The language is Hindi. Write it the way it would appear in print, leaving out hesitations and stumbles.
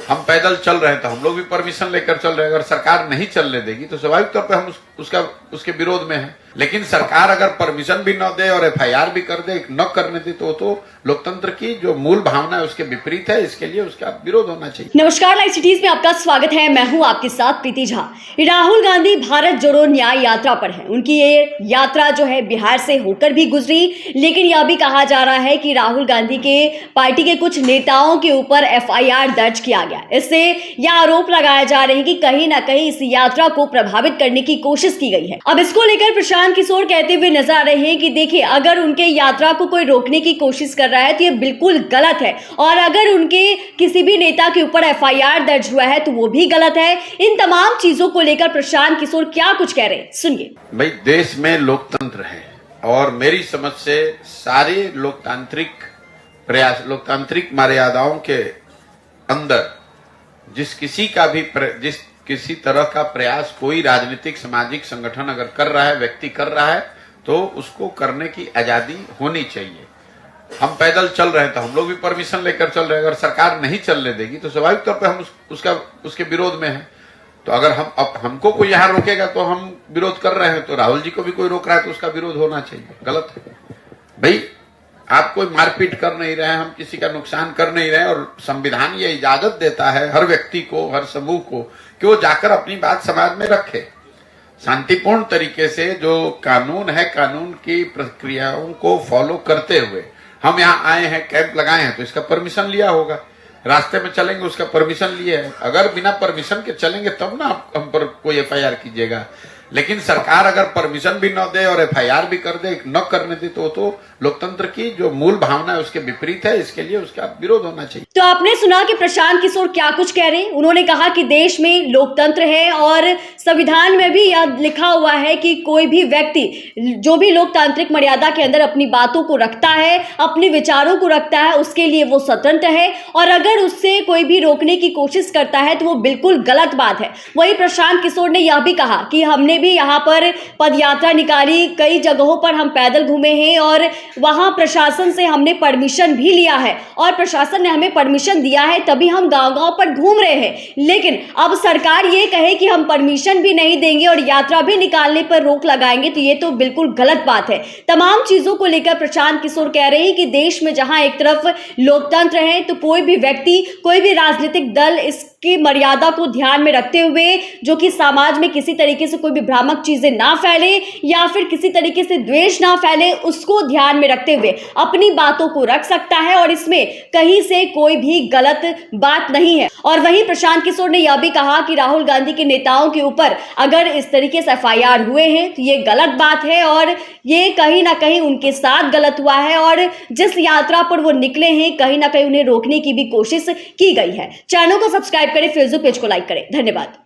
हम पैदल चल रहे हैं तो हम लोग भी परमिशन लेकर चल रहे हैं। अगर सरकार नहीं चलने देगी तो स्वाभाविक तौर पे हम उसके विरोध में हैं। लेकिन सरकार अगर परमिशन भी न दे और एफआईआर भी कर दे, न करने दे, तो लोकतंत्र की जो मूल भावना है उसके विपरीत है। इसके लिए उसका विरोध होना चाहिए। नमस्कार, लाइव सिटीज में आपका स्वागत है। मैं हूं आपके साथ प्रीति झा। राहुल गांधी भारत जोड़ो न्याय यात्रा पर है। उनकी ये यात्रा जो है बिहार से होकर भी गुजरी, लेकिन यह भी कहा जा रहा है कि राहुल गांधी के पार्टी के कुछ नेताओं के ऊपर एफआईआर दर्ज किया गया। इससे यह आरोप लगाया जा रहे हैं कि कहीं ना कहीं इस यात्रा को प्रभावित करने की कोशिश की गई है। अब इसको लेकर प्रशांत किशोर कहते हुए नजर आ रहे हैं कि देखिए, अगर उनके यात्रा को कोई रोकने की कोशिश कर रहा है तो ये बिल्कुल गलत है, और अगर उनके किसी भी नेता के ऊपर एफआईआर दर्ज हुआ है तो वो भी गलत है। इन तमाम चीजों को लेकर प्रशांत किशोर क्या कुछ कह रहे हैं, सुनिए। भाई, देश में लोकतंत्र है और मेरी समझ से सारे लोकतांत्रिक प्रयास, लोकतांत्रिक मर्यादाओं के अंदर जिस किसी तरह का प्रयास कोई राजनीतिक सामाजिक संगठन अगर कर रहा है, व्यक्ति कर रहा है, तो उसको करने की आजादी होनी चाहिए। हम पैदल चल रहे हैं तो हम लोग भी परमिशन लेकर चल रहे हैं। अगर सरकार नहीं चलने देगी तो स्वाभाविक तौर पे हम उसके विरोध में हैं। तो अगर हमको कोई यहाँ रोकेगा तो हम विरोध कर रहे हैं, तो राहुल जी को भी कोई रोक रहा है तो उसका विरोध होना चाहिए। गलत है भाई, आप कोई मारपीट कर नहीं रहे हैं, हम किसी का नुकसान कर नहीं रहे हैं, और संविधान ये इजाजत देता है हर व्यक्ति को, हर समूह को, कि वो जाकर अपनी बात समाज में रखे शांतिपूर्ण तरीके से। जो कानून है, कानून की प्रक्रियाओं को फॉलो करते हुए हम यहाँ आए हैं, कैंप लगाए हैं, तो इसका परमिशन लिया होगा। रास्ते में चलेंगे उसका परमिशन लिए है। अगर बिना परमिशन के चलेंगे तब ना हम पर कोई एफआईआर कीजिएगा। लेकिन सरकार अगर परमिशन भी न दे और एफआईआर भी कर दे, न करने दे, तो लोकतंत्र की जो मूल भावना है उसके विपरीत है। इसके लिए उसका विरोध होना चाहिए। तो आपने सुना कि प्रशांत किशोर क्या कुछ कह रहे हैं। उन्होंने कहा कि देश में लोकतंत्र है और संविधान में भी यह लिखा हुआ है कि कोई भी व्यक्ति जो भी लोकतांत्रिक मर्यादा के अंदर अपनी बातों को रखता है, अपने विचारों को रखता है, उसके लिए वो स्वतंत्र है, और अगर उससे कोई भी रोकने की कोशिश करता है तो वो बिल्कुल गलत बात है। वहीं प्रशांत किशोर ने यह भी कहा कि हमने भी यहाँ पर पदयात्रा निकाली, कई जगहों पर हम पैदल घूमे हैं और वहां प्रशासन से हमने परमिशन भी लिया है, और प्रशासन ने हमें परमिशन दिया है तभी हम गांव-गांव पर घूम रहे हैं। लेकिन अब सरकार ये कहे कि हम परमिशन भी नहीं देंगे और यात्रा भी निकालने पर रोक लगाएंगे, तो ये तो बिल्कुल गलत बात है। तमाम चीजों को लेकर प्रशांत किशोर कह रहे हैं कि देश में जहां एक तरफ लोकतंत्र है तो कोई भी व्यक्ति, कोई भी राजनीतिक दल इसकी मर्यादा को ध्यान में रखते हुए, जो कि समाज में किसी तरीके से कोई भी भ्रामक चीजें ना फैले या फिर किसी तरीके से द्वेष ना फैले, उसको ध्यान में रखते हुए अपनी बातों को रख सकता है, और इसमें कहीं से कोई भी गलत बात नहीं है। और वहीं प्रशांत किशोर ने यह भी कहा कि राहुल गांधी के नेताओं के ऊपर अगर इस तरीके से एफआईआर हुए हैं तो ये गलत बात है, और ये कहीं ना कहीं उनके साथ गलत हुआ है, और जिस यात्रा पर वो निकले हैं कहीं ना कहीं उन्हें रोकने की भी कोशिश की गई है। चैनल को सब्सक्राइब करें, फेसबुक पेज को लाइक करें। धन्यवाद।